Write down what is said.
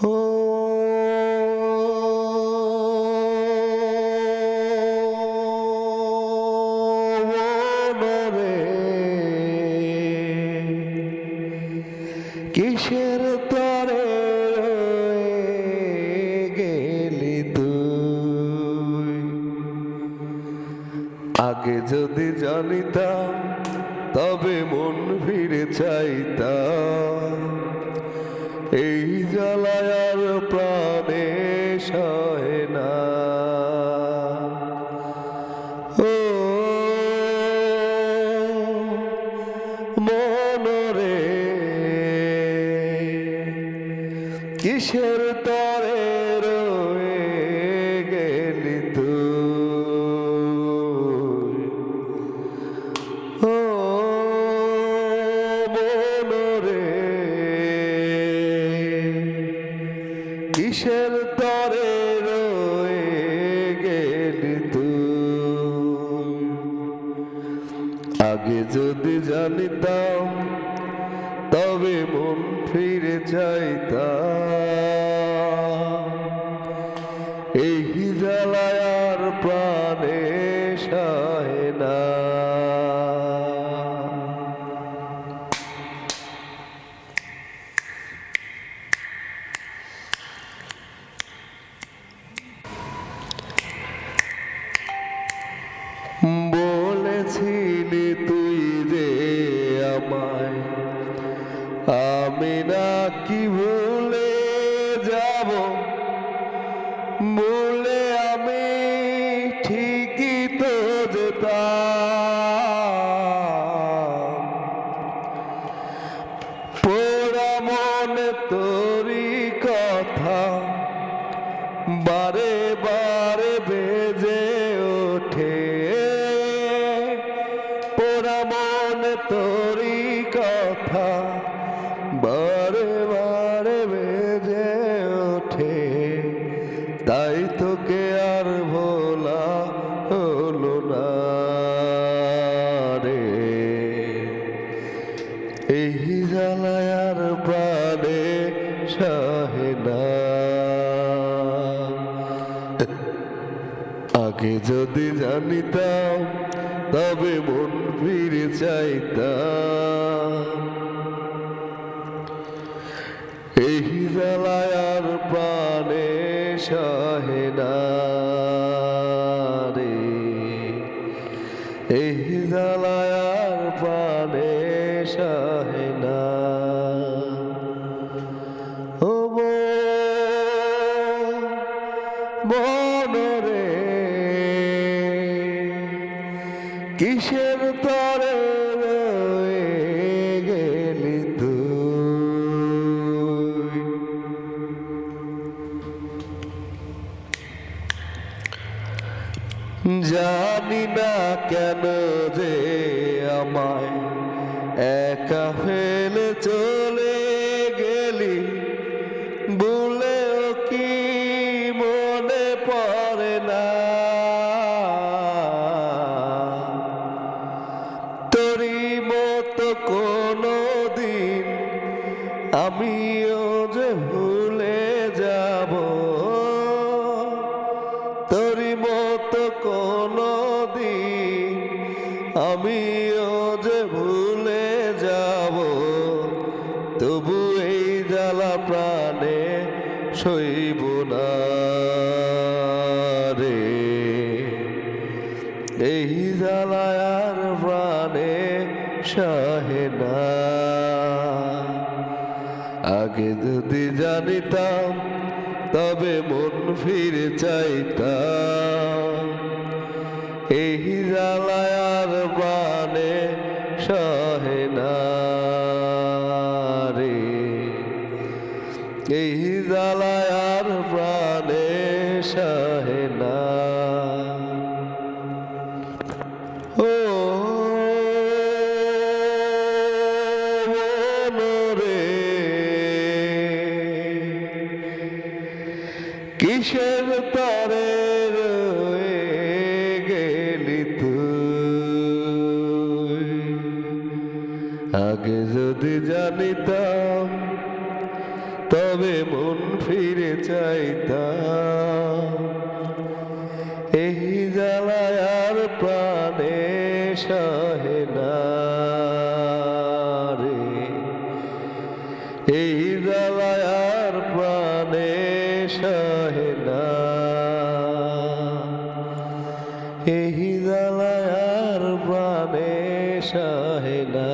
ও মনরে কিসের তরে গেলি তুই? আগে যদি জানিতাম তবে মন ফিরে চাইতাম, এই জ্বালায় আর প্রাণে সহে না। ও মনরে কিসের তরে রয়ে গেলি তুই? ও মনরে কিসের তরে রয়ে গেলি তুই? আগে যদি জানিতাম তবে মন ফিরে চাইতাম, এই জ্বালায় আর প্রাণে সহে না। বলেছিলি তুই যে আমায়, আমি নাকি ভুলে যাব? ভুলে আমি ঠিকই তো যেতাম, পোড়া মনে তোরই কথা বারে বারে বেজে ওঠে। পোড়া মনে তোরই কথা বারে বারে বেজে ওঠে, তাই তোকে আর ভোলা হলো না রে। এই জ্বালায় আর প্রাণে সহে না। আগে যদি জানিতাম তবে মন ফিরে চাইতাম, এই জ্বালায় আর প্রাণে সহে না রে। এই জ্বালায় আর প্রাণে সহে না। ও মনরে কিসের তরে রয়ে গেলি তুই? জানি না কেন যে আমায় একা ফেলে চলে গেলি, ভুলেও কি মনে পড়ে না তোরই মতো কোনো দিন আমিও যে ভুলে যাব? তোরই মতো কোনো দিন আমিও যে ভুলে যাব, তবু এই জ্বালা প্রাণে সইব না রে। এই জ্বালায় আর প্রাণে সহে না। আগে যদি জানিতাম তবে মন ফিরে চাইতাম, এই জ্বালায় আর প্রাণে সহে না রে। এই জ্বালায় আর প্রাণে সহে না। ও মনরে কিসের তরে রয়ে গেলি তুই? আগে যদি জানিতাম তবে মন ফিরে চাইতাম, এই জ্বালায় আর প্রাণে সহে না রে, এই জ্বালায় আর প্রাণে সহে না, এই জ্বালায় আর প্রাণে সহে না।